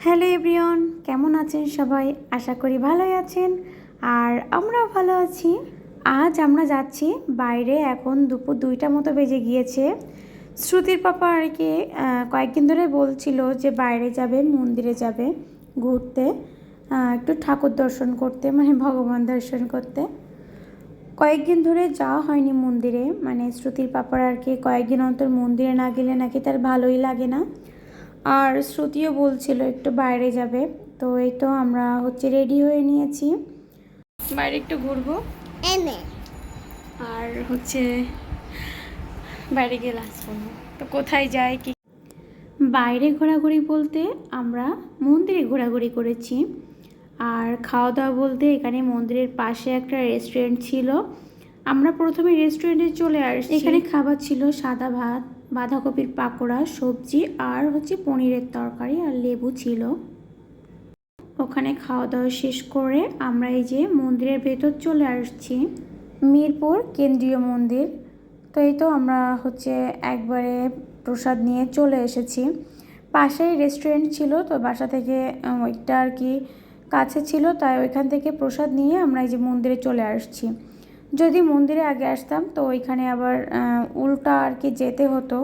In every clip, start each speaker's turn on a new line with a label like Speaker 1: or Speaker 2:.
Speaker 1: Hello everyone, কেমন আছেন সবাই? আশা করি ভালোই আছেন আর আমরাও ভালো আছি। আজ আমরা যাচ্ছি বাইরে। এখন দুপুর 2টা মতো বেজে গিয়েছে। শ্রুতির পাপা আর কি কয়েকদিন ধরে বলছিল যে বাইরে যাবে, মন্দিরে যাবে ঘুরতে, একটু ঠাকুর দর্শন করতে, মানে ভগবান দর্শন করতে। কয়েকদিন ধরে যাওয়া হয়নি মন্দিরে, মানে শ্রুতির পাপার আর কি কয়েকদিন অন্তর মন্দিরে না গেলে নাকি তার ভালোই লাগে না। আর শ্রুতিও বলছিল একটু বাইরে যাবে, তো এই তো আমরা রেডি হয়ে নিয়েছি, বাইরে একটু ঘুরবো আর বাইরে গিয়ে লাঞ্চ করবো। তো কোথায় যাই কি বাইরে ঘোরাঘুরি বলতে আমরা মন্দিরে ঘোরাঘুরি করেছি, আর খাওয়া দাওয়া বলতে এখানে মন্দিরের পাশে একটা রেস্টুরেন্ট ছিল। আমরা প্রথমে রেস্টুরেন্টে চলে আসছি। এখানে খাবার ছিল সাদা ভাত, বাঁধাকপির পাকোড়া, সবজি আর পনিরের তরকারি আর লেবু ছিল। ওখানে খাওয়া দাওয়া শেষ করে আমরা এই যে মন্দিরের ভেতর চলে আসছি, মিরপুর কেন্দ্রীয় মন্দির। তো এই তো আমরা একবারে প্রসাদ নিয়ে চলে এসেছি। পাশেই রেস্টুরেন্ট ছিল, তো বাসা থেকে ওইটা আর কি কাছে ছিল, তাই ওইখান থেকে প্রসাদ নিয়ে আমরা এই যে মন্দিরে চলে আসছি। যদি মন্দিরে আগে আসতাম তো ওইখানে আবার উল্টা আর কি যেতে হতো,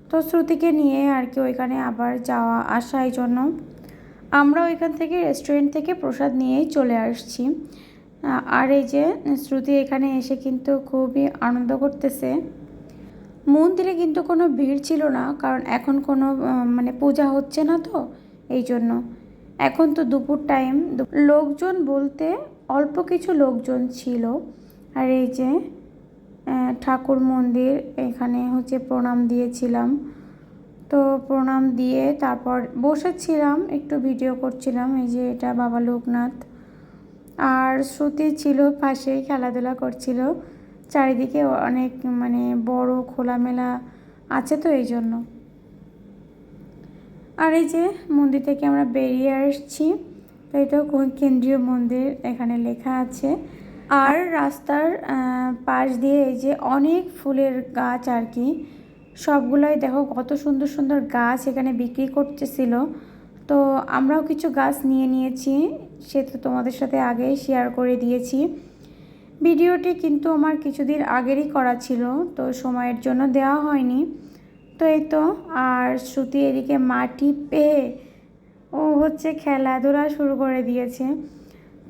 Speaker 1: তো শ্রুতিকে নিয়ে আর কি ওইখানে আবার যাওয়া আসা, এই জন্য আমরা ওইখান থেকে রেস্টুরেন্ট থেকে প্রসাদ নিয়েই চলে আসছি। আর এই যে শ্রুতি এখানে এসে কিন্তু খুবই আনন্দ করতেছে। মন্দিরে কিন্তু কোনো ভিড় ছিল না, কারণ এখন কোনো মানে পূজা হচ্ছে না, তো এই জন্য। এখন তো দুপুর টাইম, লোকজন বলতে অল্প কিছু লোকজন ছিল। আর এই যে ঠাকুর মন্দির, এখানে প্রণাম দিয়েছিলাম। তো প্রণাম দিয়ে তারপর বসেছিলাম, একটু ভিডিও করছিলাম। এই যে এটা বাবা লোকনাথ, আর শ্রুতি ছিল পাশেই, খেলাধুলা করছিল। চারিদিকে অনেক মানে বড় খোলামেলা আছে, তো এই জন্য। আর এই যে মন্দির থেকে আমরা বেরিয়ে আসছি, তো এটা কেন্দ্রীয় মন্দির এখানে লেখা আছে। আর রাস্তার পাশ দিয়ে এই যে অনেক ফুলের গাছ আর কি, সবগুলোই দেখো কত সুন্দর সুন্দর গাছ এখানে বিক্রি করতেছিল। তো আমরাও কিছু গাছ নিয়ে নিয়েছি, সে তো তোমাদের সাথে আগেই শেয়ার করে দিয়েছি। ভিডিওটি কিন্তু আমার কিছুদিন আগেরই করা ছিল, তো সময়ের জন্য দেওয়া হয়নি। তো এই তো, আর শ্রুতি এদিকে মাটি পেয়ে ও খেলাধুলা শুরু করে দিয়েছে।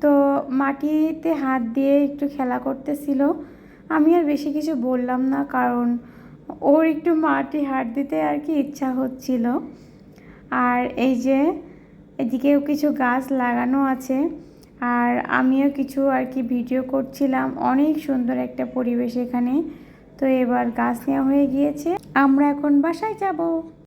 Speaker 1: তো মাটিতে হাত দিয়ে একটু খেলা করতেছিল। আমি আর বেশি কিছু বললাম না, কারণ ওর একটু মাটি হাত দিতে আর কি ইচ্ছা হচ্ছিল। আর এই যে এদিকেও কিছু গাছ লাগানো আছে, আর আমিও কিছু আর কি ভিডিও করছিলাম। অনেক সুন্দর একটা পরিবেশ এখানে। তো এবার গাছ নেওয়া হয়ে গিয়েছে, আমরা এখন বাসায় যাব।